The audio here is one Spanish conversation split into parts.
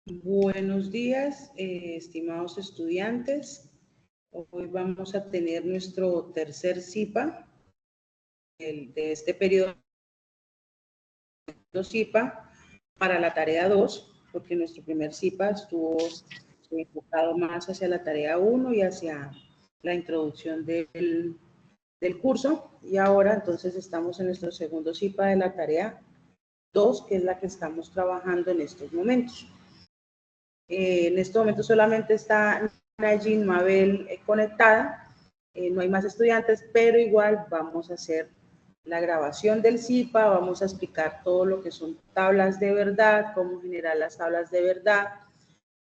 Buenos días, estimados estudiantes. Hoy vamos a tener nuestro tercer CIPA de este periodo CIPA para la tarea 2, porque nuestro primer CIPA estuvo enfocado más hacia la tarea 1 y hacia la introducción del curso. Y ahora entonces estamos en nuestro segundo CIPA de la tarea 2, que es la que estamos trabajando en estos momentos. En este momento solamente está Najin Mabel conectada, no hay más estudiantes, pero igual vamos a hacer la grabación del CIPA, vamos a explicar todo lo que son tablas de verdad, cómo generar las tablas de verdad,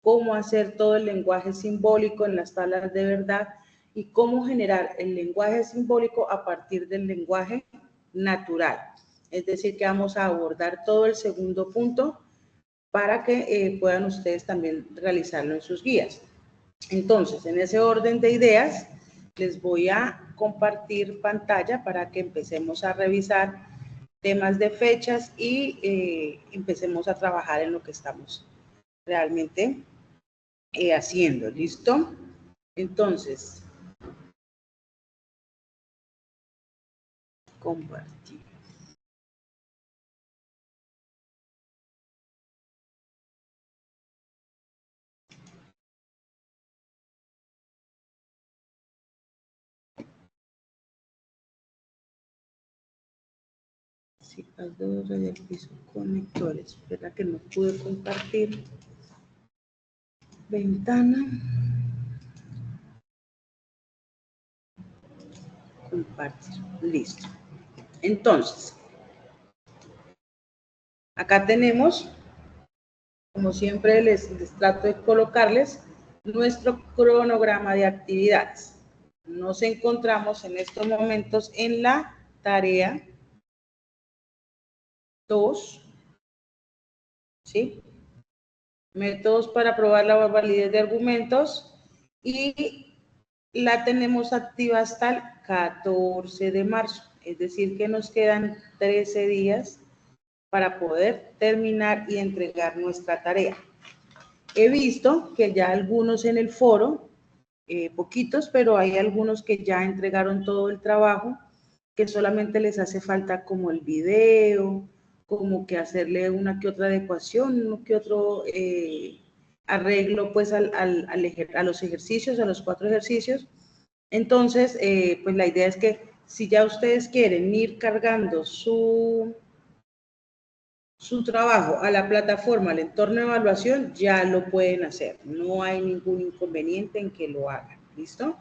cómo hacer todo el lenguaje simbólico en las tablas de verdad y cómo generar el lenguaje simbólico a partir del lenguaje natural. Es decir, que vamos a abordar todo el segundo punto para que puedan ustedes también realizarlo en sus guías. Entonces, en ese orden de ideas, les voy a compartir pantalla para que empecemos a revisar temas de fechas y empecemos a trabajar en lo que estamos realmente haciendo. ¿Listo? Entonces, compartir. CIPAS 2, radial piso, conectores. Espera que no pude compartir. Ventana. Compartir. Listo. Entonces, acá tenemos, como siempre les trato de colocarles, nuestro cronograma de actividades. Nos encontramos en estos momentos en la tarea 2, ¿sí? Métodos para probar la validez de argumentos y la tenemos activa hasta el 14 de marzo, es decir que nos quedan 13 días para poder terminar y entregar nuestra tarea. He visto que ya algunos en el foro, poquitos, pero hay algunos que ya entregaron todo el trabajo, que solamente les hace falta como el video, como que hacerle una que otra adecuación, uno que otro arreglo pues a los ejercicios, a los 4 ejercicios. Entonces, pues la idea es que si ya ustedes quieren ir cargando su trabajo a la plataforma, al entorno de evaluación, ya lo pueden hacer. No hay ningún inconveniente en que lo hagan. ¿Listo?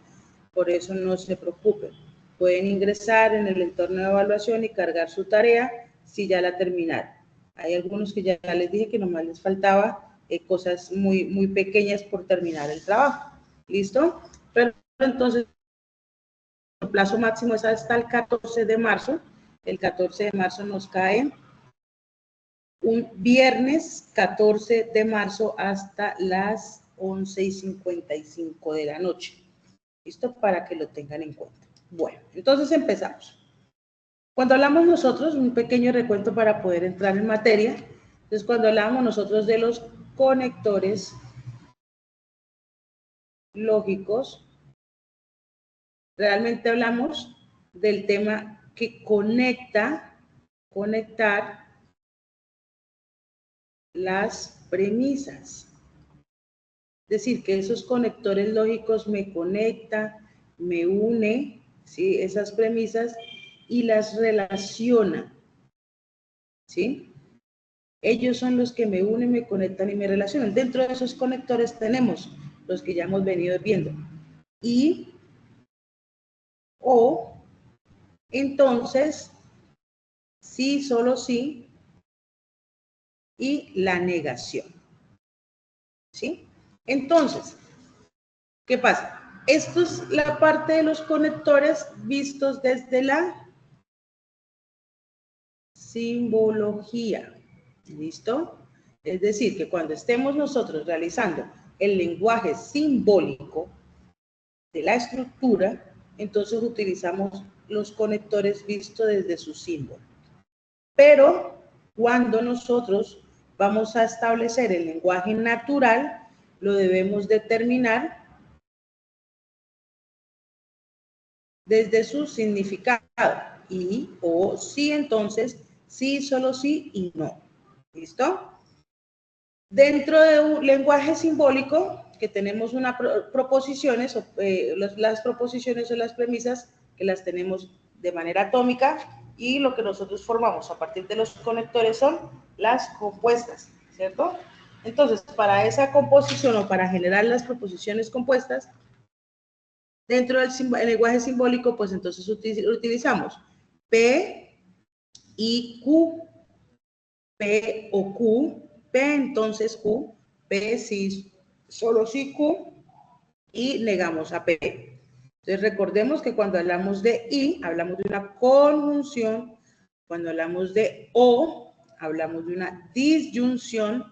Por eso no se preocupen. Pueden ingresar en el entorno de evaluación y cargar su tarea si ya la terminaron. Hay algunos que ya les dije que nomás les faltaba cosas muy, muy pequeñas por terminar el trabajo. ¿Listo? Pero entonces, el plazo máximo es hasta el 14 de marzo. El 14 de marzo nos cae un viernes 14 de marzo hasta las 11:55 de la noche. ¿Listo? Para que lo tengan en cuenta. Bueno, entonces empezamos. Cuando hablamos nosotros, un pequeño recuento para poder entrar en materia. Entonces, cuando hablamos nosotros de los conectores lógicos, realmente hablamos del tema que conectar las premisas. Es decir, que esos conectores lógicos me conecta, me une, ¿sí? Esas premisas y las relaciona, ¿sí? Ellos son los que me unen, me conectan y me relacionan. Dentro de esos conectores tenemos los que ya hemos venido viendo. Y, o, entonces, sí, solo sí, y la negación, ¿sí? Entonces, ¿qué pasa? Esto es la parte de los conectores vistos desde la simbología. ¿Listo? Es decir, que cuando estemos nosotros realizando el lenguaje simbólico de la estructura, entonces utilizamos los conectores vistos desde su símbolo. Pero cuando nosotros vamos a establecer el lenguaje natural, lo debemos determinar desde su significado. Y, o, sí, entonces, sí, solo sí y no. ¿Listo? Dentro de un lenguaje simbólico, que tenemos unas proposiciones, las proposiciones o las premisas que las tenemos de manera atómica, y lo que nosotros formamos a partir de los conectores son las compuestas, ¿cierto? Entonces, para esa composición o para generar las proposiciones compuestas, dentro del lenguaje simbólico, pues entonces utilizamos P y Q, P o Q, P entonces Q, P sí, solo sí Q, y negamos a P. Entonces recordemos que cuando hablamos de I, hablamos de una conjunción, cuando hablamos de O, hablamos de una disyunción,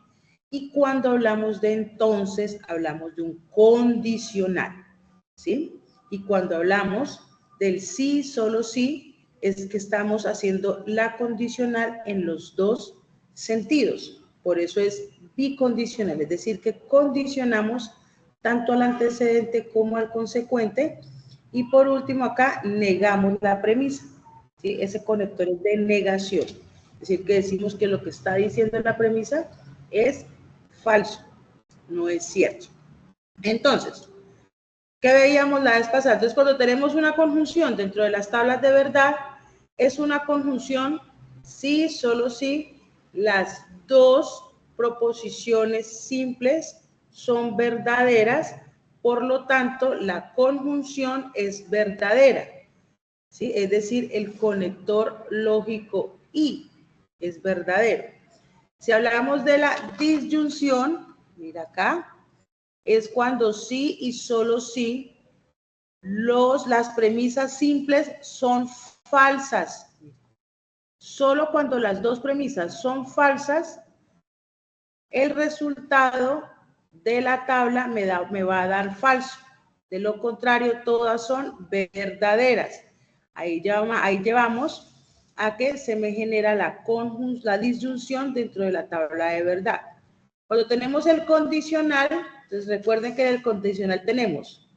y cuando hablamos de entonces, hablamos de un condicional, ¿sí? Y cuando hablamos del sí, solo sí, es que estamos haciendo la condicional en los dos sentidos. Por eso es bicondicional, es decir, que condicionamos tanto al antecedente como al consecuente. Y por último acá negamos la premisa, ¿sí? Ese conector es de negación, es decir, que decimos que lo que está diciendo la premisa es falso, no es cierto. Entonces, ¿qué veíamos la vez pasada? Entonces, cuando tenemos una conjunción dentro de las tablas de verdad, es una conjunción sí, solo sí, las dos proposiciones simples son verdaderas, por lo tanto, la conjunción es verdadera, ¿sí? Es decir, el conector lógico y es verdadero. Si hablamos de la disyunción, mira acá, es cuando sí y solo sí las premisas simples son falsas. Solo cuando las dos premisas son falsas, el resultado de la tabla me va a dar falso. De lo contrario, todas son verdaderas. Ahí llevamos a que se me genera la disyunción dentro de la tabla de verdad. Cuando tenemos el condicional, entonces recuerden que en el condicional tenemos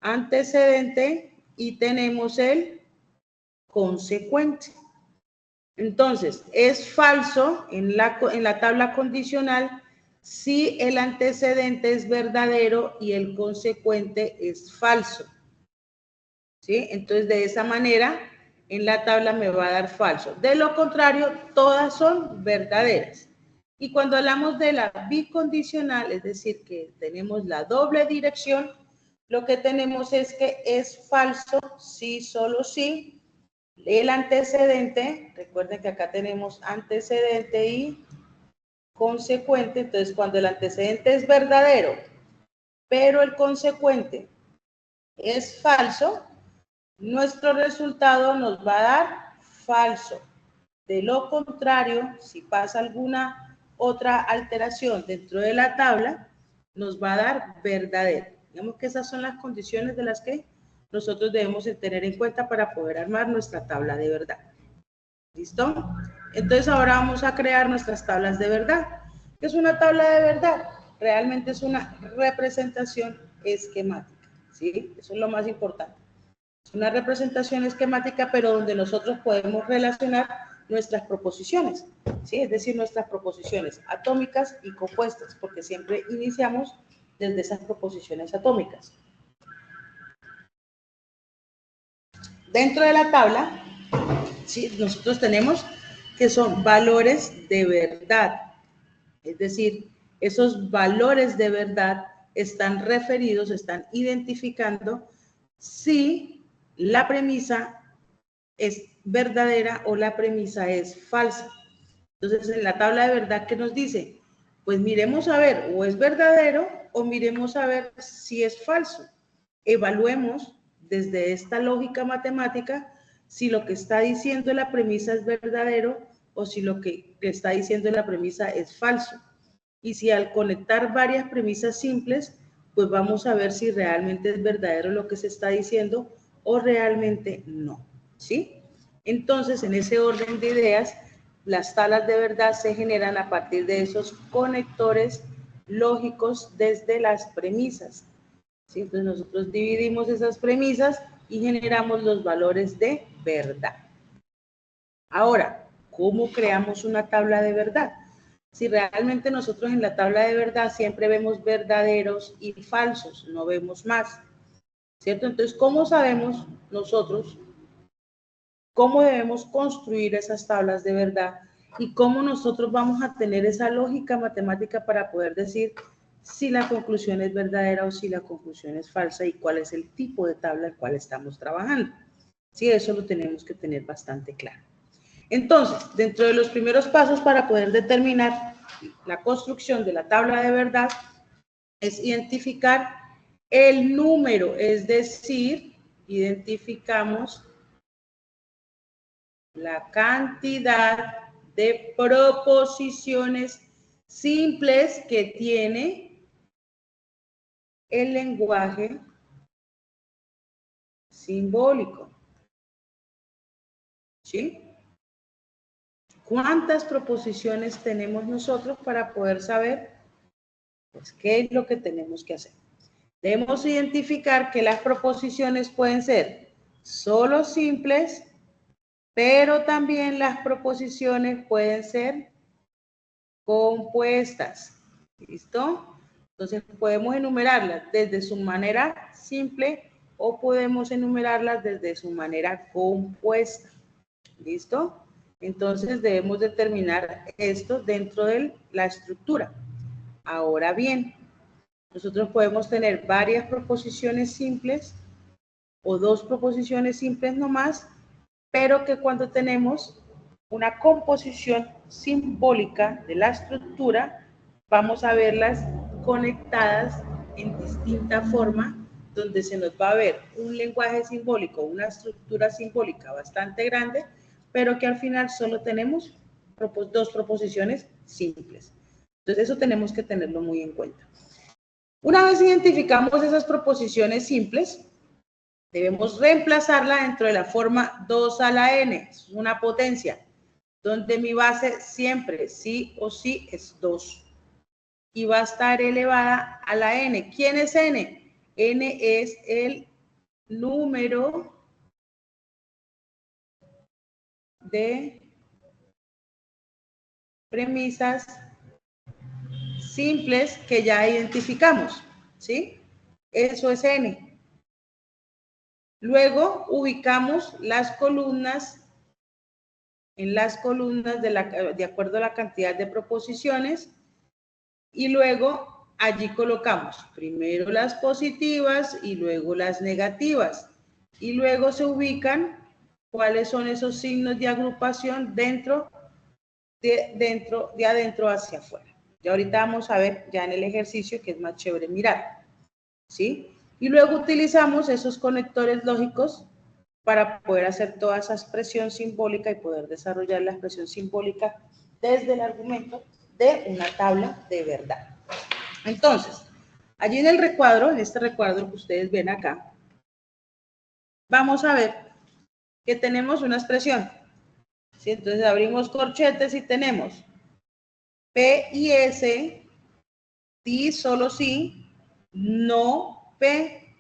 antecedente y tenemos el consecuente. Entonces, es falso en la tabla condicional si el antecedente es verdadero y el consecuente es falso. ¿Sí? Entonces, de esa manera, en la tabla me va a dar falso. De lo contrario, todas son verdaderas. Y cuando hablamos de la bicondicional, es decir, que tenemos la doble dirección, lo que tenemos es que es falso sí, solo sí. El antecedente, recuerden que acá tenemos antecedente y consecuente, entonces cuando el antecedente es verdadero, pero el consecuente es falso, nuestro resultado nos va a dar falso. De lo contrario, si pasa alguna otra alteración dentro de la tabla, nos va a dar verdadero. Digamos que esas son las condiciones de las que nosotros debemos tener en cuenta para poder armar nuestra tabla de verdad. ¿Listo? Entonces ahora vamos a crear nuestras tablas de verdad. ¿Qué es una tabla de verdad? Realmente es una representación esquemática, ¿sí? Eso es lo más importante. Es una representación esquemática, pero donde nosotros podemos relacionar nuestras proposiciones, ¿sí? Es decir, nuestras proposiciones atómicas y compuestas, porque siempre iniciamos desde esas proposiciones atómicas. Dentro de la tabla, ¿sí? Nosotros tenemos que son valores de verdad. Es decir, esos valores de verdad están referidos, están identificando si la premisa es verdadera o la premisa es falsa. Entonces, en la tabla de verdad, ¿qué nos dice? Pues miremos a ver, o es verdadero o miremos a ver si es falso. Evaluemos desde esta lógica matemática si lo que está diciendo la premisa es verdadero o si lo que está diciendo la premisa es falso. Y si al conectar varias premisas simples, pues vamos a ver si realmente es verdadero lo que se está diciendo o realmente no, ¿sí? Entonces, en ese orden de ideas, las tablas de verdad se generan a partir de esos conectores lógicos desde las premisas. ¿Sí? Entonces nosotros dividimos esas premisas y generamos los valores de verdad. Ahora, ¿cómo creamos una tabla de verdad? Si realmente nosotros en la tabla de verdad siempre vemos verdaderos y falsos, no vemos más, ¿cierto? Entonces, ¿cómo sabemos nosotros cómo debemos construir esas tablas de verdad y cómo nosotros vamos a tener esa lógica matemática para poder decir si la conclusión es verdadera o si la conclusión es falsa y cuál es el tipo de tabla al cual estamos trabajando? Sí, eso lo tenemos que tener bastante claro. Entonces, dentro de los primeros pasos para poder determinar la construcción de la tabla de verdad es identificar el número, es decir, identificamos la cantidad de proposiciones simples que tiene el lenguaje simbólico. ¿Sí? ¿Cuántas proposiciones tenemos nosotros para poder saber pues, qué es lo que tenemos que hacer? Debemos identificar que las proposiciones pueden ser solo simples, pero también las proposiciones pueden ser compuestas. ¿Listo? Entonces podemos enumerarlas desde su manera simple o podemos enumerarlas desde su manera compuesta. ¿Listo? Entonces debemos determinar esto dentro de la estructura. Ahora bien, nosotros podemos tener varias proposiciones simples o dos proposiciones simples nomás, pero que cuando tenemos una composición simbólica de la estructura, vamos a verlas conectadas en distinta forma, donde se nos va a ver un lenguaje simbólico, una estructura simbólica bastante grande, pero que al final solo tenemos dos proposiciones simples. Entonces eso tenemos que tenerlo muy en cuenta. Una vez identificamos esas proposiciones simples, debemos reemplazarla dentro de la forma 2 a la n, es una potencia, donde mi base siempre, sí o sí, es 2. Y va a estar elevada a la n. ¿Quién es n? N es el número de premisas simples que ya identificamos, ¿sí? Eso es n. Luego ubicamos las columnas en las columnas de acuerdo a la cantidad de proposiciones y luego allí colocamos primero las positivas y luego las negativas y luego se ubican cuáles son esos signos de agrupación de adentro hacia afuera. Y ahorita vamos a ver ya en el ejercicio que es más chévere mirar, ¿sí? Y luego utilizamos esos conectores lógicos para poder hacer toda esa expresión simbólica y poder desarrollar la expresión simbólica desde el argumento de una tabla de verdad. Entonces, allí en el recuadro, en este recuadro que ustedes ven acá, vamos a ver que tenemos una expresión. ¿Sí? Entonces abrimos corchetes y tenemos P y S, sí, solo sí, no P.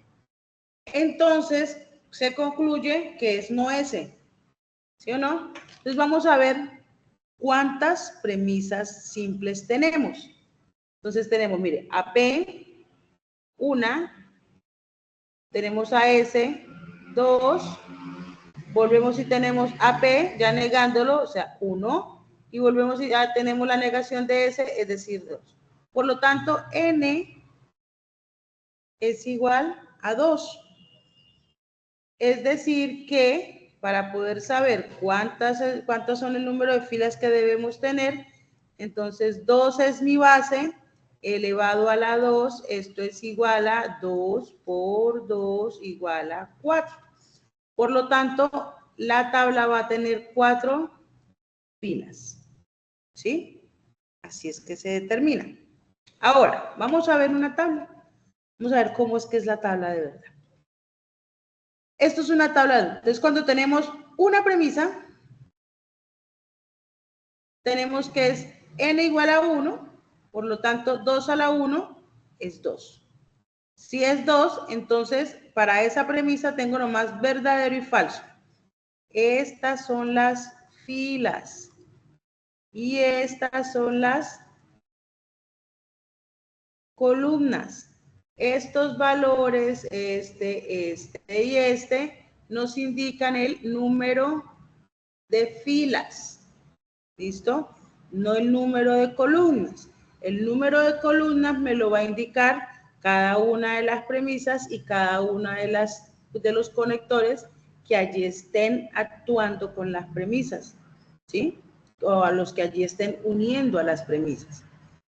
Entonces, se concluye que es no S. ¿Sí o no? Entonces vamos a ver cuántas premisas simples tenemos. Entonces tenemos, mire, a P, una, tenemos a S, dos, volvemos y tenemos a P, ya negándolo, o sea, 1, y volvemos y ya tenemos la negación de S, es decir, 2. Por lo tanto, N es igual a 2. Es decir que para poder saber cuántos son el número de filas que debemos tener, entonces 2 es mi base, elevado a la 2, esto es igual a 2 por 2 igual a 4. Por lo tanto, la tabla va a tener 4 filas. ¿Sí? Así es que se determina. Ahora, vamos a ver una tabla. Vamos a ver cómo es que es la tabla de verdad. Esto es una tabla. Entonces, cuando tenemos una premisa, tenemos que es n igual a 1, por lo tanto 2 a la 1 es 2. Si es 2, entonces para esa premisa tengo nomás verdadero y falso. Estas son las filas y estas son las columnas. Estos valores, este y este, nos indican el número de filas. ¿Listo? No el número de columnas. El número de columnas me lo va a indicar cada una de las premisas y cada una de los conectores que allí estén actuando con las premisas, ¿sí? O a los que allí estén uniendo a las premisas.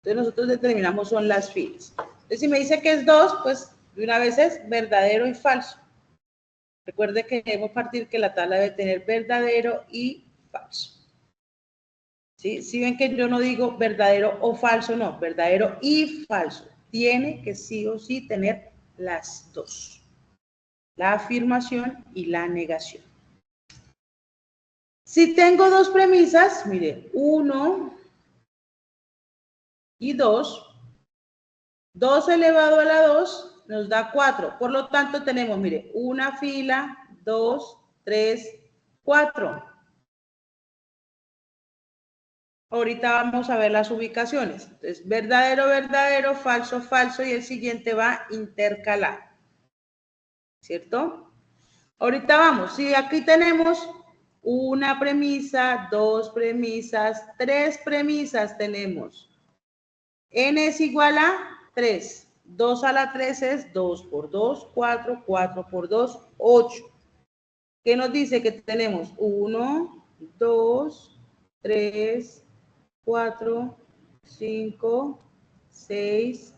Entonces nosotros determinamos son las filas. Entonces si me dice que es 2, pues de una vez es verdadero y falso. Recuerde que debemos partir que la tabla debe tener verdadero y falso. ¿Sí? Si ven que yo no digo verdadero o falso, no, verdadero y falso. Tiene que sí o sí tener las dos. La afirmación y la negación. Si tengo dos premisas, mire, 1 y 2, 2 elevado a la 2 nos da 4. Por lo tanto, tenemos, mire, una fila, 2, 3, 4. Ahorita vamos a ver las ubicaciones. Entonces, verdadero, verdadero, falso, falso, y el siguiente va intercalado. ¿Cierto? Ahorita vamos. Si aquí tenemos una premisa, dos premisas, tres premisas tenemos. N es igual a 3. 2 a la 3 es 2 por 2, 4, 4 por 2, 8. ¿Qué nos dice? Que tenemos 1, 2, 3, 4, 5, 6,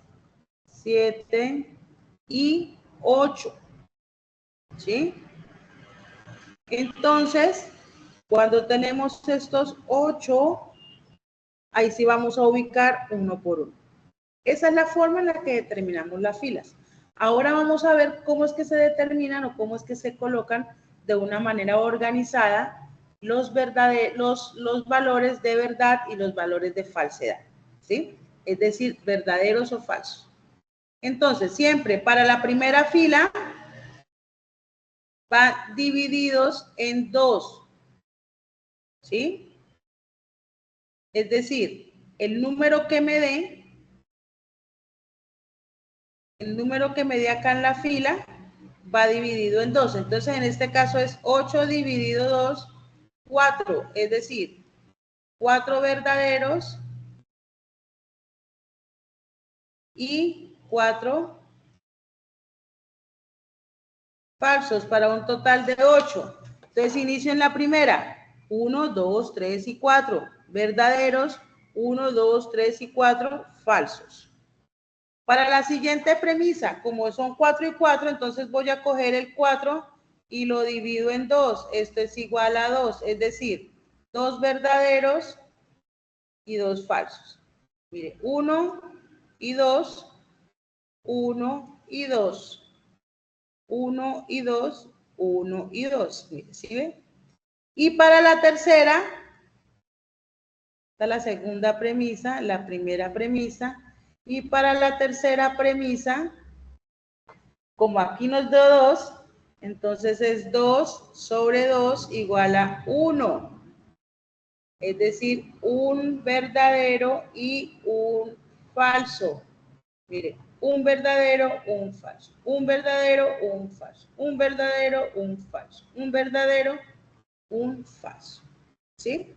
7 y 8. ¿Sí? Entonces, cuando tenemos estos 8, ahí sí vamos a ubicar uno por uno. Esa es la forma en la que determinamos las filas. Ahora vamos a ver cómo es que se determinan o cómo es que se colocan de una manera organizada los valores de verdad y los valores de falsedad, ¿sí? Es decir, verdaderos o falsos. Entonces, siempre para la primera fila van divididos en 2, ¿sí? Es decir, el número que me dé acá en la fila va dividido en 2. Entonces, en este caso es 8 dividido 2, 4. Es decir, 4 verdaderos y 4 falsos para un total de 8. Entonces, inicio en la primera. 1, 2, 3 y 4. Verdaderos. 1, 2, 3 y 4 falsos. Para la siguiente premisa, como son 4 y 4, entonces voy a coger el 4 y lo divido en 2. Esto es igual a 2, es decir, 2 verdaderos y 2 falsos. Mire, 1 y 2, 1 y 2, 1 y 2, 1 y 2. Mire, ¿sí ve? Y para la tercera, esta es la segunda premisa, la primera premisa, y para la tercera premisa, como aquí nos da 2, entonces es 2 sobre 2 igual a 1. Es decir, un verdadero y un falso. Mire, un verdadero, un falso. Un verdadero, un falso. Un verdadero, un falso. Un verdadero, un falso. ¿Sí?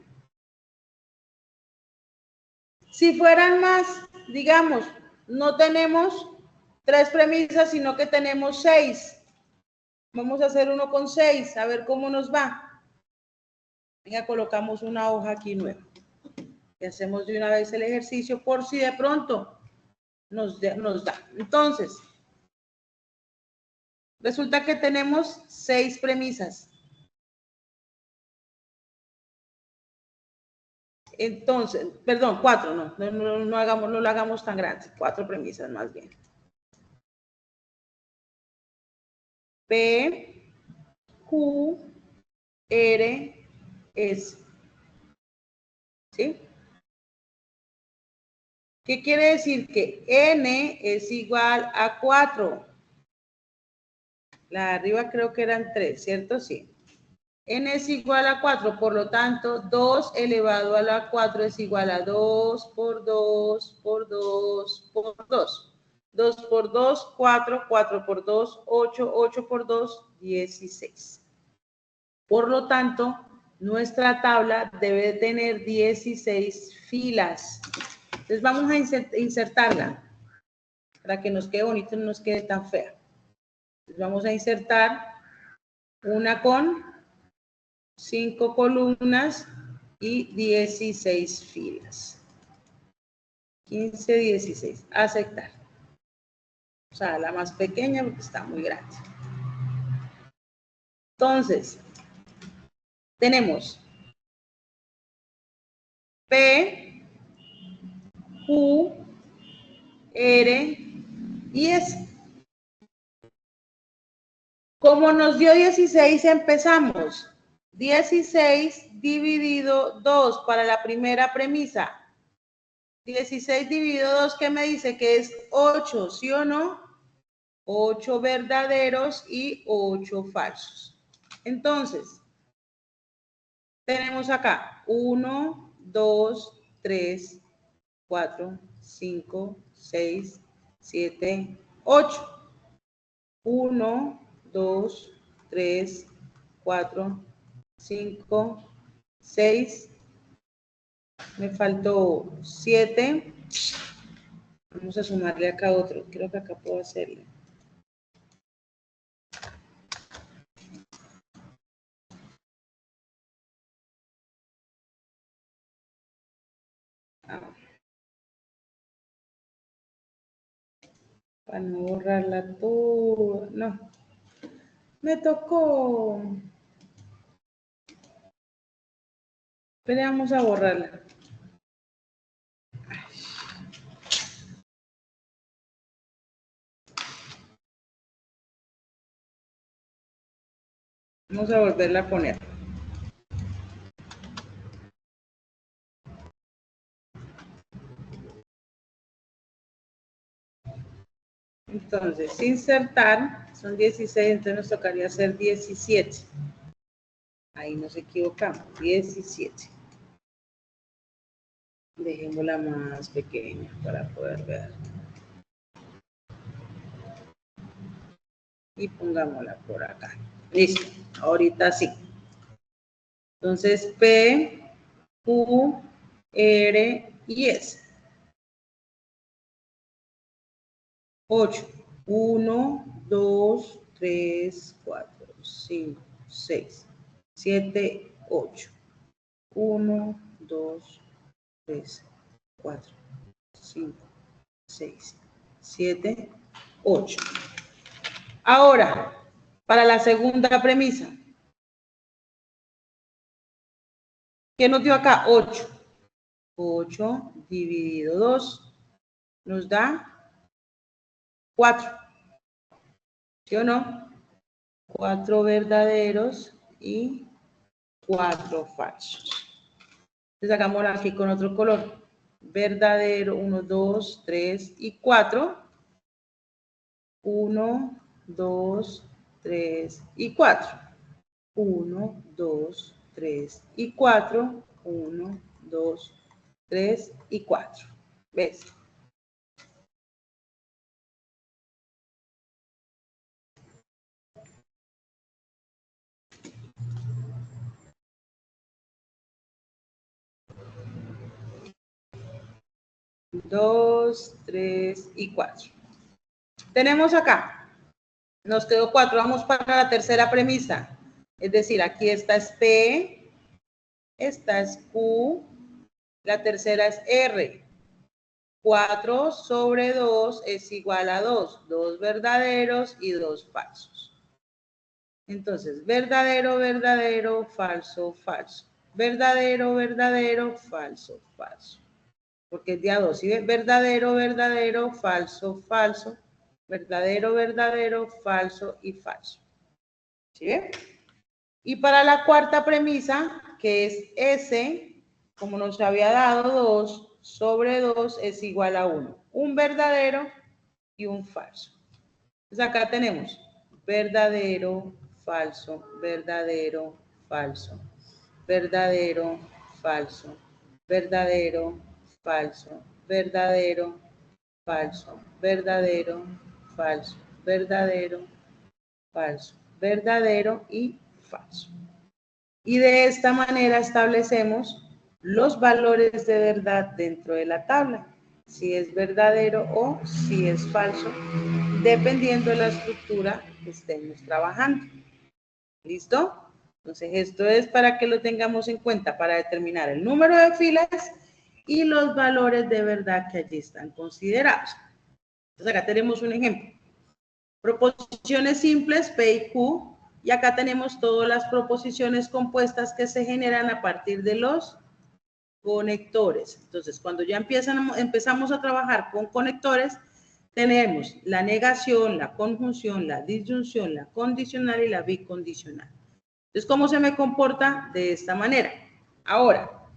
Si fueran más, digamos, no tenemos 3 premisas, sino que tenemos 6. Vamos a hacer uno con 6, a ver cómo nos va. Venga, colocamos una hoja aquí nueva. Y hacemos de una vez el ejercicio por si de pronto nos da. Entonces, resulta que tenemos 6 premisas. Entonces, perdón, 4, no lo hagamos tan grande, 4 premisas más bien. P, Q, R, S. ¿Sí? ¿Qué quiere decir? Que n es igual a 4. La de arriba creo que eran 3, ¿cierto? Sí. N es igual a 4, por lo tanto, 2 elevado a la 4 es igual a 2 por 2 por 2 por 2. 2 por 2, 4, 4 por 2, 8, 8 por 2, 16. Por lo tanto, nuestra tabla debe tener 16 filas. Entonces vamos a insertarla para que nos quede bonito y no nos quede tan fea. Entonces vamos a insertar una con 5 columnas y 16 filas. 15, 16. Aceptar. O sea, la más pequeña porque está muy grande. Entonces, tenemos P, Q, R y S. Como nos dio 16, empezamos. 16 dividido 2 para la primera premisa. 16 dividido 2, ¿qué me dice? Que es 8, ¿sí o no? 8 verdaderos y 8 falsos. Entonces, tenemos acá 1, 2, 3, 4, 5, 6, 7, 8. 1, 2, 3, 4, 5, 6. Me faltó 7. Vamos a sumarle acá otro. Creo que acá puedo hacerle. Para no borrarla toda. No. Me tocó. Pero vamos a borrarla. Vamos a volverla a poner. Entonces, insertar, son 16, entonces nos tocaría hacer 17. Ahí nos equivocamos, 17. Dejémosla más pequeña para poder ver. Y pongámosla por acá. Listo, ahorita sí. Entonces, P, Q, R y S. 8. 1, 2, 3, 4, 5, 6, 7, 8. 1, 2, 3, 4, 5, 6, 7, 8. Ahora, para la segunda premisa. ¿Qué nos dio acá? 8. 8 dividido 2 nos da 4. ¿Sí o no? 4 verdaderos y 4 falsos. Entonces hagámoslo aquí con otro color. Verdadero, 1, 2, 3 y 4. 1, 2, 3 y 4. 1, 2, 3 y 4. 1, 2, 3 y 4. ¿Ves? Dos, 3 y 4. Tenemos acá, nos quedó 4. Vamos para la tercera premisa. Es decir, aquí esta es P, esta es Q, la tercera es R. 4 sobre 2 es igual a 2. 2 verdaderos y 2 falsos. Entonces, verdadero, verdadero, falso, falso. Verdadero, verdadero, falso, falso. Porque es de a 2. ¿Sí? Verdadero, verdadero, falso, falso. Verdadero, verdadero, falso y falso. ¿Sí? Y para la cuarta premisa, que es S, como nos había dado 2 sobre 2 es igual a 1. Un verdadero y un falso. Entonces acá tenemos verdadero, falso, verdadero, falso, verdadero, falso, verdadero, falso, verdadero, falso, verdadero, falso, verdadero, falso, verdadero y falso. Y de esta manera establecemos los valores de verdad dentro de la tabla, si es verdadero o si es falso, dependiendo de la estructura que estemos trabajando. ¿Listo? Entonces esto es para que lo tengamos en cuenta para determinar el número de filas y los valores de verdad que allí están considerados. Entonces acá tenemos un ejemplo. Proposiciones simples, P y Q, y acá tenemos todas las proposiciones compuestas que se generan a partir de los conectores. Entonces, cuando ya empezamos a trabajar con conectores, tenemos la negación, la conjunción, la disyunción, la condicional y la bicondicional. Entonces, ¿cómo se me comporta? De esta manera. Ahora,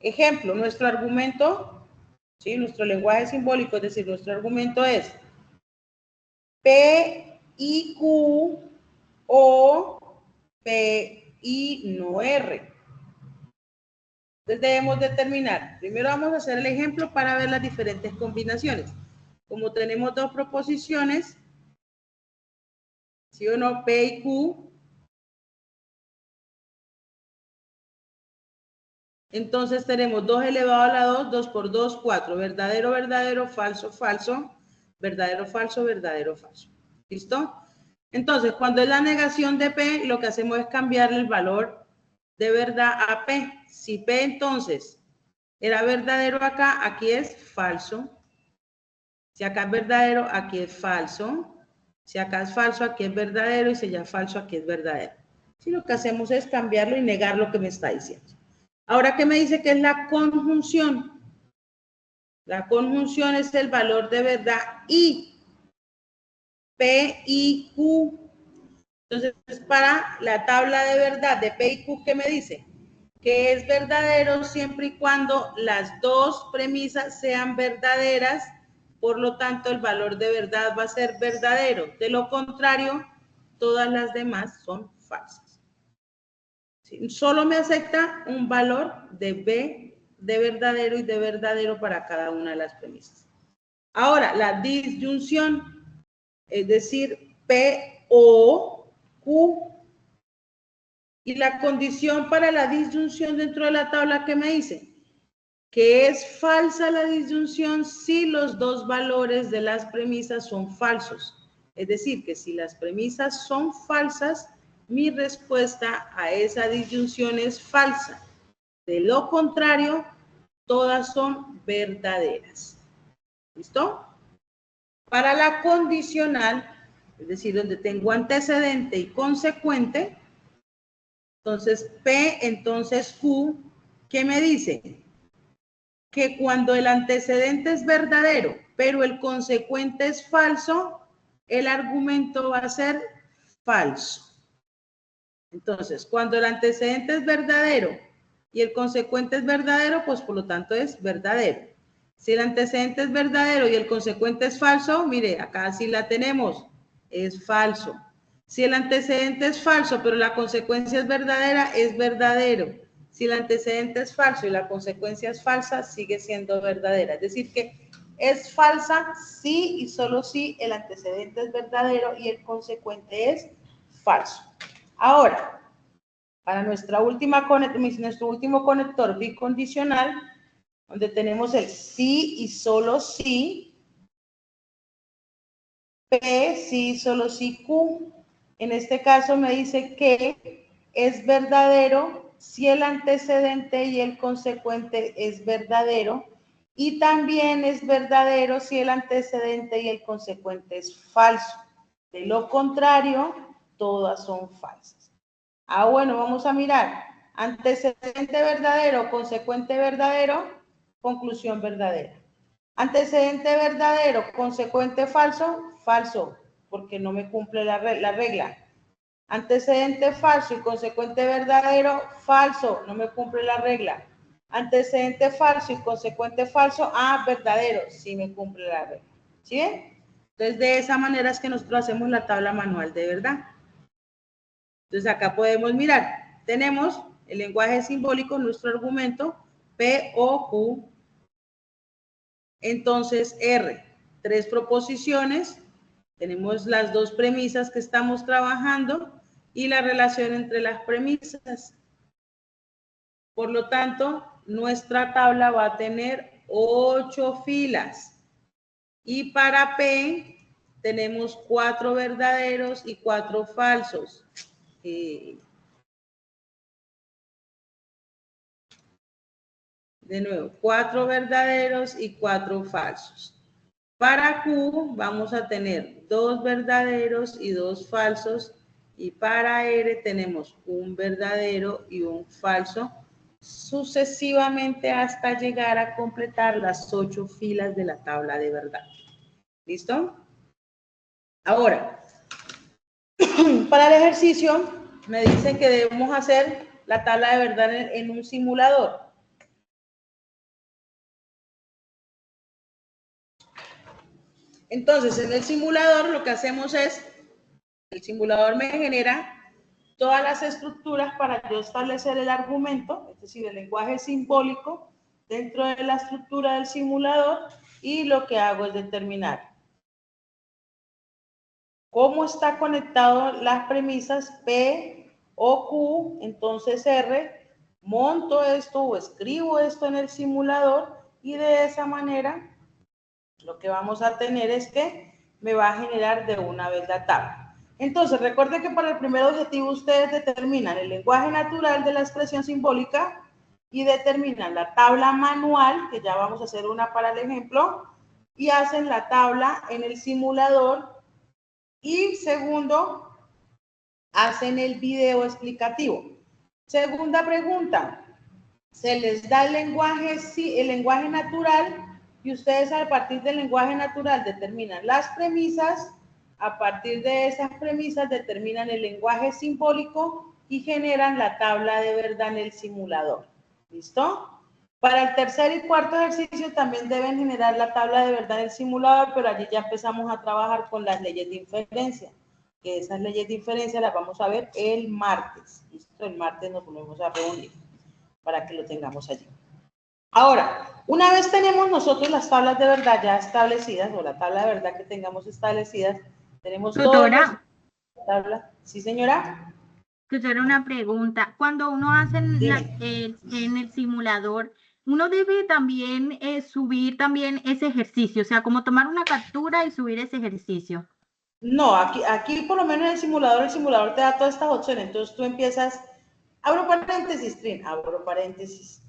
ejemplo, nuestro argumento, ¿sí? Nuestro lenguaje simbólico, es decir, nuestro argumento es P y Q o P y no R. Entonces debemos determinar. Primero vamos a hacer el ejemplo para ver las diferentes combinaciones. Como tenemos dos proposiciones, ¿sí o no? P y Q. Entonces tenemos 2 elevado a la 2, 2 por 2, 4. Verdadero, verdadero, falso, falso. Verdadero, falso, verdadero, falso. ¿Listo? Entonces, cuando es la negación de P, lo que hacemos es cambiarle el valor de verdad a P. Si P entonces era verdadero acá, aquí es falso. Si acá es verdadero, aquí es falso. Si acá es falso, aquí es verdadero. Y si ya es falso, aquí es verdadero. Si lo que hacemos es cambiarlo y negar lo que me está diciendo. Ahora, ¿qué me dice que es la conjunción? La conjunción es el valor de verdad y P y Q. Entonces, para la tabla de verdad de P y Q, ¿qué me dice? Que es verdadero siempre y cuando las dos premisas sean verdaderas, por lo tanto el valor de verdad va a ser verdadero. De lo contrario, todas las demás son falsas. ¿Sí? Solo me acepta un valor de B de verdadero y de verdadero para cada una de las premisas. Ahora, la disyunción, es decir, P o Q. Y la condición para la disyunción dentro de la tabla, ¿qué me dice? Que es falsa la disyunción si los dos valores de las premisas son falsos. Es decir, que si las premisas son falsas, mi respuesta a esa disyunción es falsa. De lo contrario, todas son verdaderas. ¿Listo? Para la condicional, es decir, donde tengo antecedente y consecuente, entonces P, entonces Q, ¿qué me dice? Que cuando el antecedente es verdadero, pero el consecuente es falso, el argumento va a ser falso. Entonces, cuando el antecedente es verdadero y el consecuente es verdadero, pues por lo tanto es verdadero. Si el antecedente es verdadero y el consecuente es falso, mire, acá sí la tenemos, es falso. Si el antecedente es falso, pero la consecuencia es verdadera, es verdadero. Si el antecedente es falso y la consecuencia es falsa, sigue siendo verdadera. Es decir, que es falsa si y solo si el antecedente es verdadero y el consecuente es falso. Ahora, para nuestro último conector bicondicional, donde tenemos el sí y solo sí, P, sí, solo sí, Q. En este caso me dice que es verdadero si el antecedente y el consecuente es verdadero, y también es verdadero si el antecedente y el consecuente es falso. De lo contrario, todas son falsas. Bueno, vamos a mirar. Antecedente verdadero, consecuente verdadero, conclusión verdadera. Antecedente verdadero, consecuente falso, falso, porque no me cumple la regla. Antecedente falso y consecuente verdadero, falso, no me cumple la regla. antecedente falso y consecuente falso, verdadero, sí me cumple la regla. ¿Sí ven? Entonces, de esa manera es que nosotros hacemos la tabla manual de verdad. Entonces, acá podemos mirar, tenemos el lenguaje simbólico, nuestro argumento, P, O, Q. Entonces, R, 3 proposiciones, tenemos las 2 premisas que estamos trabajando y la relación entre las premisas. Por lo tanto, nuestra tabla va a tener 8 filas. Y para P tenemos 4 verdaderos y 4 falsos. De nuevo, 4 verdaderos y 4 falsos. Para Q vamos a tener 2 verdaderos y 2 falsos. Y para R tenemos un verdadero y un falso, sucesivamente hasta llegar a completar las 8 filas de la tabla de verdad. ¿Listo? Ahora, para el ejercicio me dicen que debemos hacer la tabla de verdad en un simulador. Entonces, en el simulador lo que hacemos es, el simulador me genera todas las estructuras para yo establecer el argumento, es decir, el lenguaje simbólico dentro de la estructura del simulador, y lo que hago es determinar cómo está conectado las premisas P o Q, entonces R, monto esto o escribo esto en el simulador y de esa manera lo que vamos a tener es que me va a generar de una vez la tabla. Entonces, recuerden que para el primer objetivo ustedes determinan el lenguaje natural de la expresión simbólica y determinan la tabla manual, que ya vamos a hacer una para el ejemplo, y hacen la tabla en el simulador. Y segundo, hacen el video explicativo. Segunda pregunta, se les da el lenguaje natural y ustedes a partir del lenguaje natural determinan las premisas, a partir de esas premisas determinan el lenguaje simbólico y generan la tabla de verdad en el simulador. ¿Listo? Para el tercer y cuarto ejercicio también deben generar la tabla de verdad en el simulador, pero allí ya empezamos a trabajar con las leyes de inferencia, que esas leyes de inferencia las vamos a ver el martes. ¿Listo? El martes nos volvemos a reunir para que lo tengamos allí. Ahora, una vez tenemos nosotros las tablas de verdad ya establecidas, o la tabla de verdad que tengamos establecidas, tenemos Tutora. Tablas. ¿Sí, señora? Tutora, una pregunta. Cuando uno hace en el simulador, uno debe también subir también ese ejercicio, o sea, como tomar una captura y subir ese ejercicio. No, aquí por lo menos en el simulador te da todas estas opciones. Entonces tú empiezas, abro paréntesis, Trin, abro paréntesis.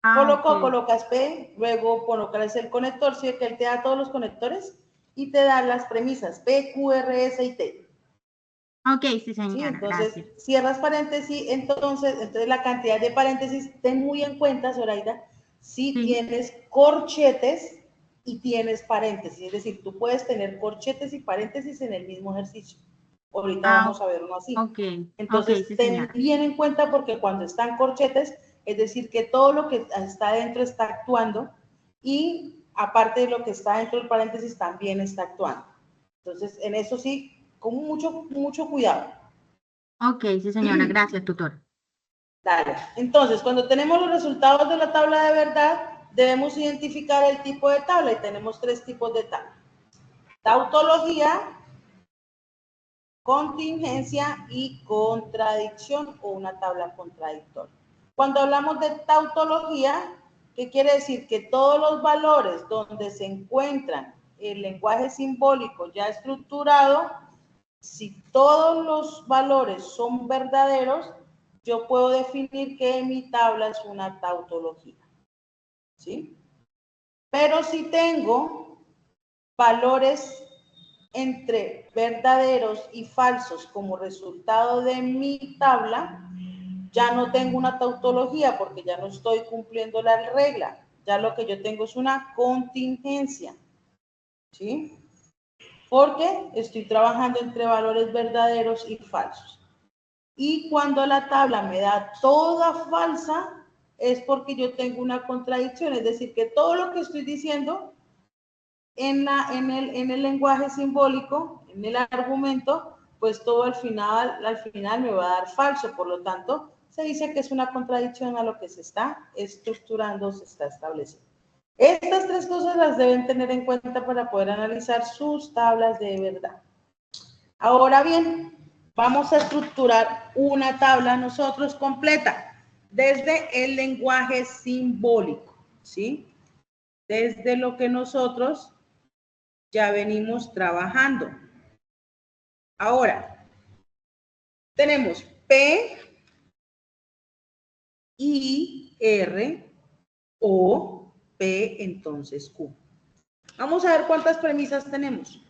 Ok. Colocas P, luego colocas el conector, ¿sí? Que él te da todos los conectores y te da las premisas P, Q, R, S y T. Ok, sí, ¿Sí? señora, Entonces, gracias. cierras paréntesis, entonces la cantidad de paréntesis, ten muy en cuenta, Zoraida, si Sí. tienes corchetes y tienes paréntesis, es decir, tú puedes tener corchetes y paréntesis en el mismo ejercicio. Ahorita Ah, vamos a ver uno así. ok, ok, Entonces, sí, ten señora. bien en cuenta porque cuando están corchetes, es decir, que todo lo que está dentro está actuando y aparte de lo que está dentro del paréntesis también está actuando. Entonces, en eso sí, con mucho cuidado. Ok, sí, señora, gracias, tutor. Dale. Entonces, cuando tenemos los resultados de la tabla de verdad, debemos identificar el tipo de tabla y tenemos 3 tipos de tabla. Tautología, contingencia y contradicción o una tabla contradictoria. Cuando hablamos de tautología, ¿qué quiere decir? Que todos los valores donde se encuentran el lenguaje simbólico ya estructurado, si todos los valores son verdaderos, yo puedo definir que mi tabla es una tautología. ¿Sí? Pero si tengo valores entre verdaderos y falsos como resultado de mi tabla, ya no tengo una tautología porque ya no estoy cumpliendo la regla. Ya lo que yo tengo es una contingencia. ¿Sí? Porque estoy trabajando entre valores verdaderos y falsos. Y cuando la tabla me da toda falsa, es porque yo tengo una contradicción, es decir, que todo lo que estoy diciendo en el lenguaje simbólico, en el argumento, pues todo al final me va a dar falso, por lo tanto, se dice que es una contradicción a lo que se está estructurando, se está estableciendo. Estas tres cosas las deben tener en cuenta para poder analizar sus tablas de verdad. Ahora bien, vamos a estructurar una tabla nosotros completa desde el lenguaje simbólico, ¿sí? Desde lo que nosotros ya venimos trabajando. Ahora, tenemos P, I, R, O, P, entonces Q. Vamos a ver cuántas premisas tenemos.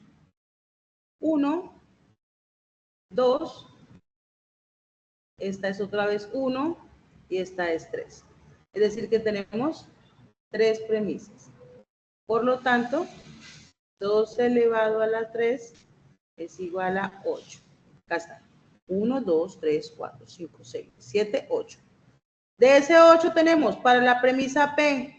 1, 2, esta es otra vez 1 y esta es 3. Es decir que tenemos 3 premisas. Por lo tanto, 2 elevado a la 3 es igual a 8. Acá está. 1, 2, 3, 4, 5, 6, 7, 8. De ese 8 tenemos para la premisa P,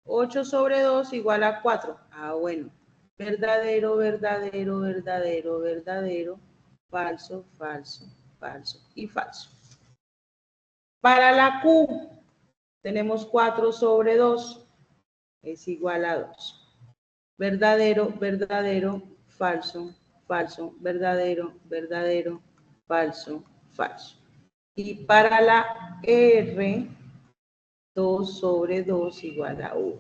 8 sobre 2 igual a 4. Ah, bueno. Verdadero, verdadero, verdadero, verdadero, falso, falso, falso y falso. Para la Q, tenemos 4 sobre 2 es igual a 2. Verdadero, verdadero, falso, falso, verdadero, verdadero, falso, falso. Y para la R, 2 sobre 2 igual a 1.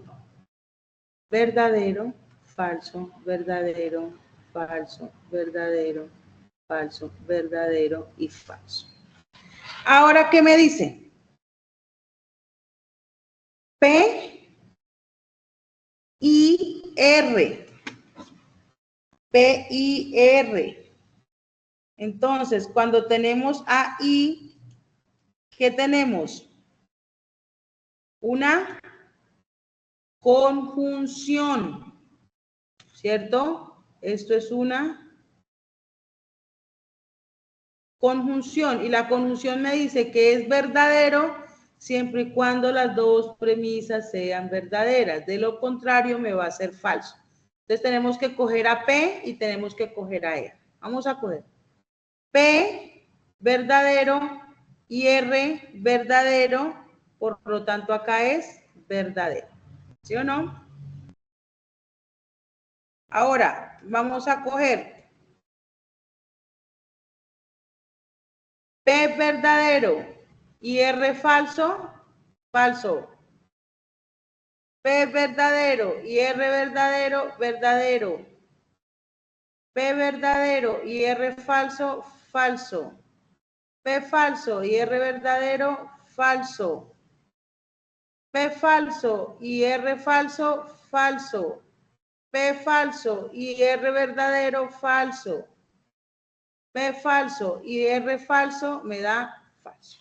Verdadero, falso, verdadero, falso, verdadero, falso, verdadero y falso. Ahora, ¿qué me dice? P, I, R. P, I, R. Entonces, cuando tenemos a I, ¿qué tenemos? Una conjunción, ¿cierto? Esto es una conjunción y la conjunción me dice que es verdadero siempre y cuando las dos premisas sean verdaderas. De lo contrario, me va a ser falso. Entonces, tenemos que coger a P y tenemos que coger a E. Vamos a coger P, verdadero, y R, verdadero, por lo tanto acá es verdadero. ¿Sí o no? Ahora, vamos a coger P verdadero y R falso, falso. P verdadero y R verdadero, verdadero. P verdadero y R falso, falso. P falso y R verdadero, falso. P falso y R falso, falso. P falso y R verdadero, falso. P falso y R falso me da falso.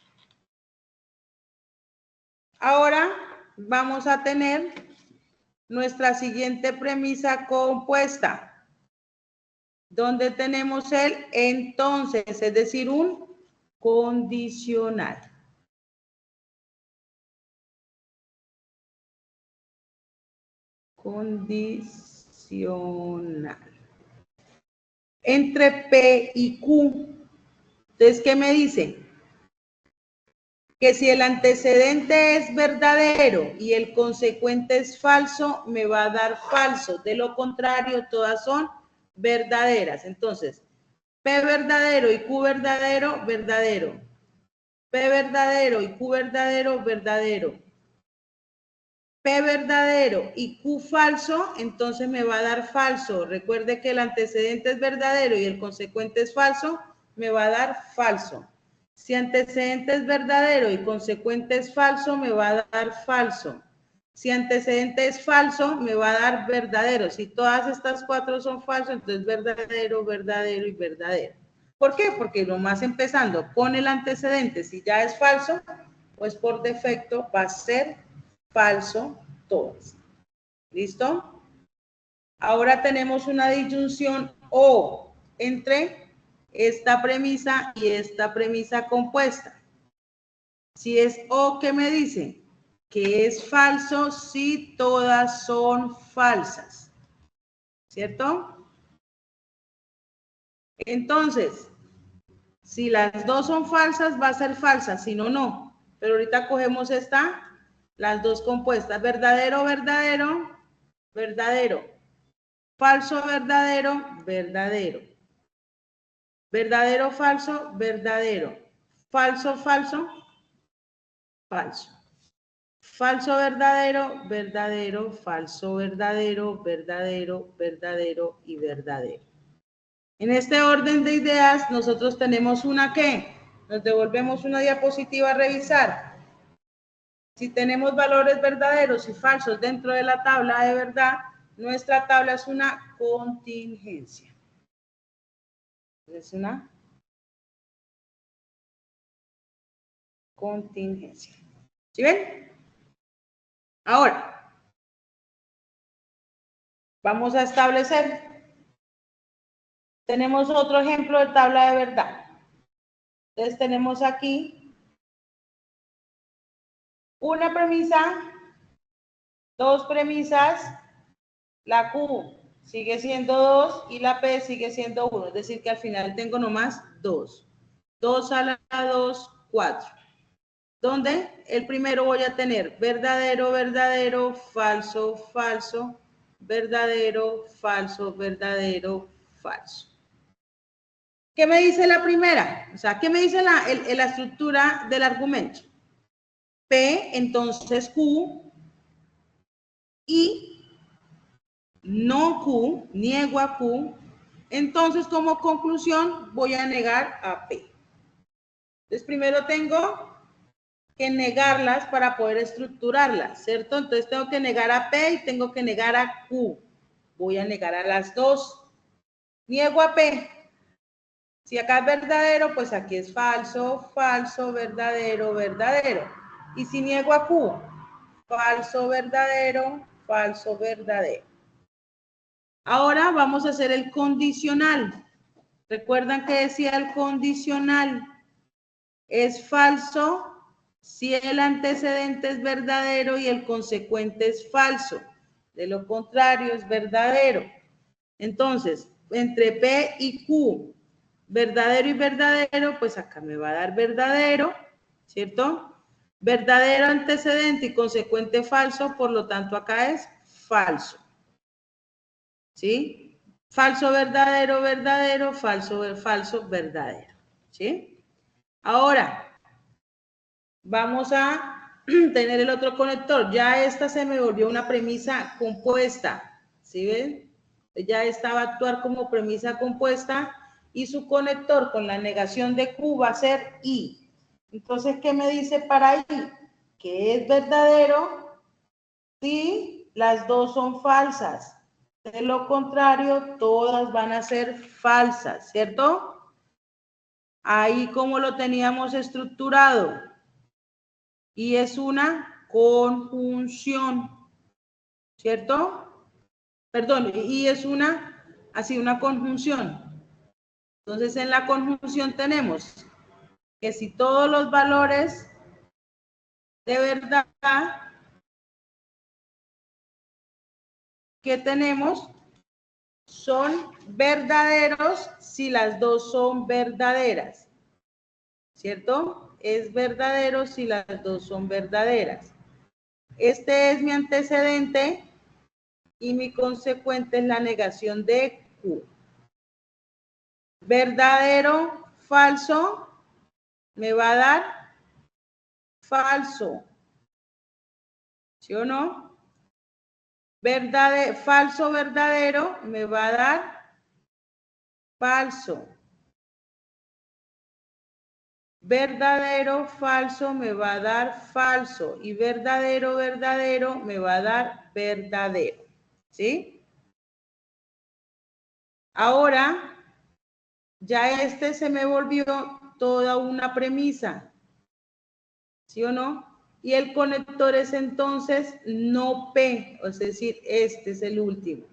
Ahora vamos a tener nuestra siguiente premisa compuesta, donde tenemos el entonces, es decir, un condicional. Condicional. Entre P y Q. Entonces, ¿qué me dice? Que si el antecedente es verdadero y el consecuente es falso, me va a dar falso. De lo contrario, todas son verdaderas. Entonces, P verdadero y Q verdadero, verdadero. P verdadero y Q verdadero, verdadero. P verdadero y Q falso, entonces me va a dar falso. Recuerde que el antecedente es verdadero y el consecuente es falso, me va a dar falso. Si antecedente es verdadero y consecuente es falso, me va a dar falso. Si antecedente es falso, me va a dar verdadero. Si todas estas cuatro son falsos, entonces verdadero, verdadero y verdadero. ¿Por qué? Porque nomás empezando con el antecedente, si ya es falso, pues por defecto va a ser falso todas. ¿Listo? Ahora tenemos una disyunción o entre esta premisa y esta premisa compuesta. Si es O, ¿qué me dice? Que es falso si todas son falsas. ¿Cierto? Entonces, si las dos son falsas, va a ser falsa, si no, no. Pero ahorita cogemos las dos compuestas. Verdadero, verdadero, verdadero. Falso, verdadero, verdadero. Verdadero, falso, verdadero. Falso, falso, falso. Falso, verdadero, verdadero, falso, verdadero, verdadero, verdadero y verdadero. En este orden de ideas, nosotros tenemos una que nos devolvemos una diapositiva a revisar. Si tenemos valores verdaderos y falsos dentro de la tabla de verdad, nuestra tabla es una contingencia. Es una contingencia. ¿Sí ven? Ahora, vamos a establecer. Tenemos otro ejemplo de tabla de verdad. Entonces tenemos aquí una premisa, dos premisas, la Q sigue siendo 2 y la P sigue siendo 1. Es decir, que al final tengo nomás 2. 2 a la 2, 4. Donde el primero voy a tener verdadero, verdadero, falso, falso, verdadero, falso, verdadero, falso. ¿Qué me dice la primera? O sea, ¿qué me dice la estructura del argumento? P, entonces Q, y no Q, niego a Q, entonces como conclusión voy a negar a P. Entonces primero tengo que negarlas para poder estructurarlas, ¿cierto? Entonces tengo que negar a P y tengo que negar a Q. Voy a negar a las dos. Niego a P. Si acá es verdadero, pues aquí es falso, falso, verdadero, verdadero. Y si niego a Q, falso, verdadero, falso, verdadero. Ahora vamos a hacer el condicional. ¿Recuerdan que decía el condicional? Es falso si el antecedente es verdadero y el consecuente es falso. De lo contrario, es verdadero. Entonces, entre P y Q, verdadero y verdadero, pues acá me va a dar verdadero, ¿cierto? Verdadero antecedente y consecuente falso, por lo tanto acá es falso. ¿Sí? Falso, verdadero, verdadero, falso, falso, verdadero. ¿Sí? Ahora, vamos a tener el otro conector. Ya esta se me volvió una premisa compuesta. ¿Sí ven? Ya esta va a actuar como premisa compuesta y su conector con la negación de Q va a ser I. Entonces, ¿qué me dice para I? Que es verdadero si las dos son falsas. De lo contrario, todas van a ser falsas, ¿cierto? Ahí como lo teníamos estructurado. Y es una conjunción, ¿cierto? Perdón, y es una conjunción. Entonces, en la conjunción tenemos que si todos los valores de verdad que tenemos son verdaderos si las dos son verdaderas, ¿cierto? Es verdadero si las dos son verdaderas. Este es mi antecedente y mi consecuente es la negación de Q. Verdadero, falso, me va a dar falso. ¿Sí o no? Falso, verdadero, me va a dar falso. Verdadero, falso, me va a dar falso. Y verdadero, verdadero, me va a dar verdadero. ¿Sí? Ahora, ya este se me volvió toda una premisa. ¿Sí o no? Y el conector es entonces no P, es decir, este es el último.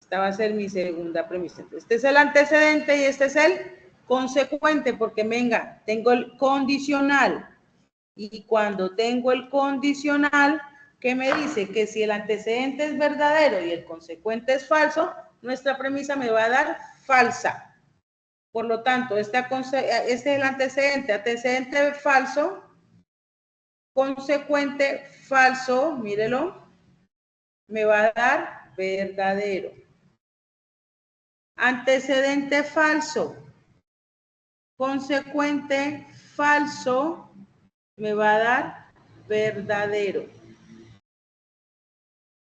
Esta va a ser mi segunda premisa. Este es el antecedente y este es el consecuente, porque venga, tengo el condicional. Y cuando tengo el condicional, que me dice que si el antecedente es verdadero y el consecuente es falso, nuestra premisa me va a dar falsa. Por lo tanto, este es el antecedente falso, consecuente falso, mírelo, me va a dar verdadero. Antecedente falso, consecuente falso, me va a dar verdadero.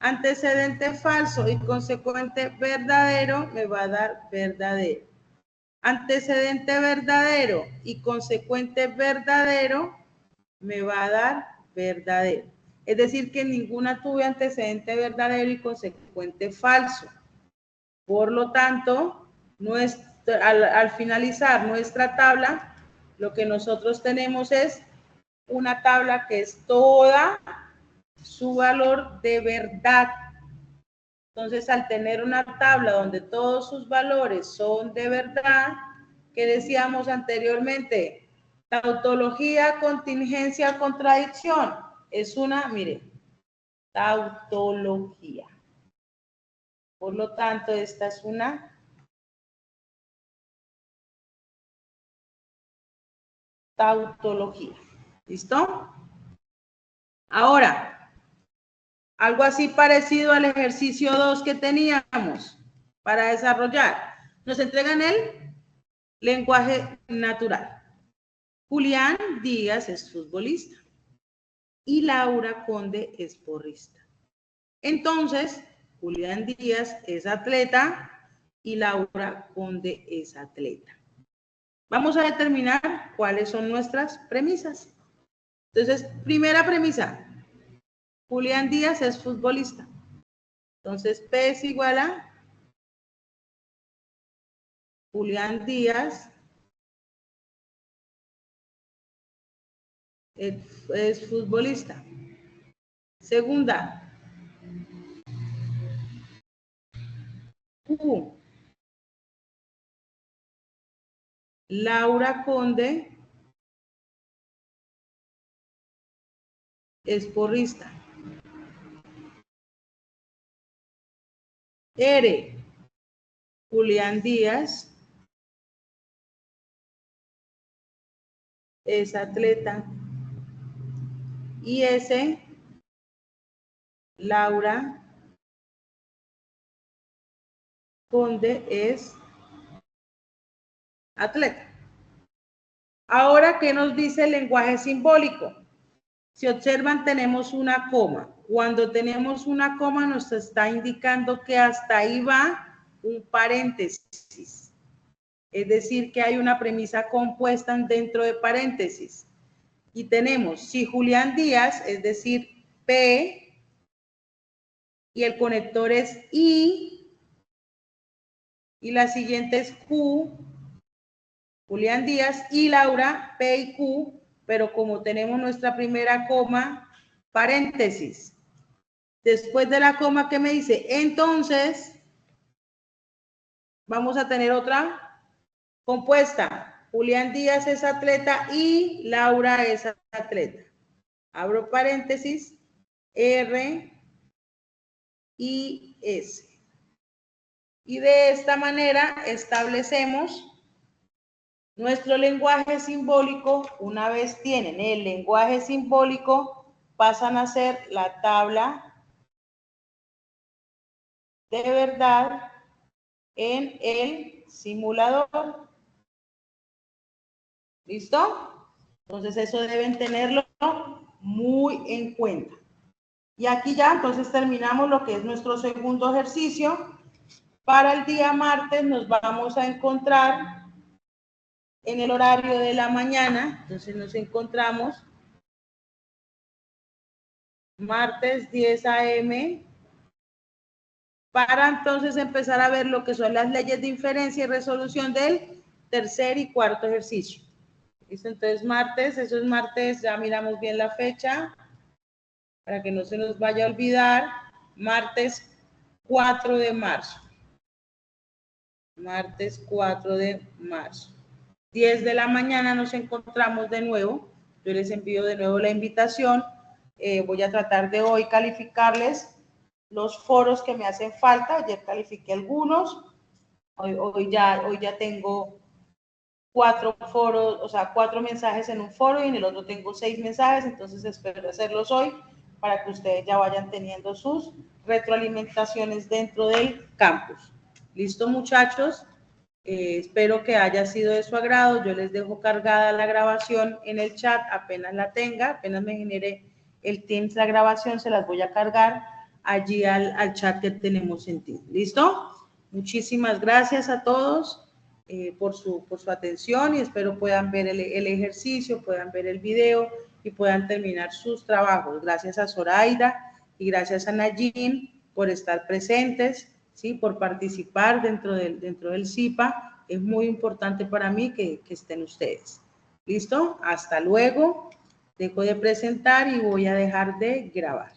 Antecedente falso y consecuente verdadero me va a dar verdadero. Antecedente verdadero y consecuente verdadero me va a dar verdadero. Es decir, que ninguna tuve antecedente verdadero y consecuente falso. Por lo tanto, al finalizar nuestra tabla, lo que nosotros tenemos es una tabla que es toda su valor de verdad. Entonces, al tener una tabla donde todos sus valores son de verdad, que decíamos anteriormente, tautología, contingencia, contradicción, es una, mire, tautología. Por lo tanto, esta es una tautología. ¿Listo? Ahora, algo así parecido al ejercicio 2 que teníamos para desarrollar. Nos entregan el lenguaje natural. Julián Díaz es futbolista y Laura Conde es porrista. Entonces, Julián Díaz es atleta y Laura Conde es atleta. Vamos a determinar cuáles son nuestras premisas. Entonces, primera premisa, Julián Díaz es futbolista. Entonces, P es igual a Julián Díaz es futbolista. Segunda, Q. Laura Conde es porrista. R. Julián Díaz es atleta. Y S. Laura Conde es atleta. Ahora, ¿qué nos dice el lenguaje simbólico? Si observan, tenemos una coma. Cuando tenemos una coma, nos está indicando que hasta ahí va un paréntesis. Es decir, que hay una premisa compuesta dentro de paréntesis. Y tenemos, si Julián Díaz, es decir, P, y el conector es I, y la siguiente es Q, Julián Díaz y Laura, P y Q, pero como tenemos nuestra primera coma, paréntesis. Después de la coma, ¿qué me dice? Entonces, vamos a tener otra compuesta. Julián Díaz es atleta y Laura es atleta. Abro paréntesis, R y S. Y de esta manera establecemos nuestro lenguaje simbólico. Una vez tienen el lenguaje simbólico, pasan a ser la tabla de verdad en el simulador. ¿Listo? Entonces eso deben tenerlo muy en cuenta. Y aquí ya entonces terminamos lo que es nuestro segundo ejercicio. Para el día martes nos vamos a encontrar en el horario de la mañana. Entonces nos encontramos martes 10 a.m. para entonces empezar a ver lo que son las leyes de inferencia y resolución del tercer y cuarto ejercicio. ¿Listo? Entonces martes, eso es martes, ya miramos bien la fecha para que no se nos vaya a olvidar. Martes 4 de marzo. Martes 4 de marzo. 10 de la mañana nos encontramos de nuevo. yo les envío de nuevo la invitación. Voy a tratar de hoy calificarles los foros que me hacen falta. Ayer califiqué algunos, hoy ya tengo 4 foros, o sea, 4 mensajes en un foro y en el otro tengo 6 mensajes, entonces espero hacerlos hoy para que ustedes ya vayan teniendo sus retroalimentaciones dentro del campus. ¿Listo, muchachos? Espero que haya sido de su agrado. Yo les dejo cargada la grabación en el chat, apenas la tenga, apenas me genere el Teams la grabación, se las voy a cargar allí al chat que tenemos en Teams. ¿Listo? Muchísimas gracias a todos por su atención y espero puedan ver el ejercicio, puedan ver el video y puedan terminar sus trabajos. Gracias a Zoraida y gracias a Nayin por estar presentes, ¿sí? Por participar dentro del CIPA. Es muy importante para mí que estén ustedes. ¿Listo? Hasta luego. Dejo de presentar y voy a dejar de grabar.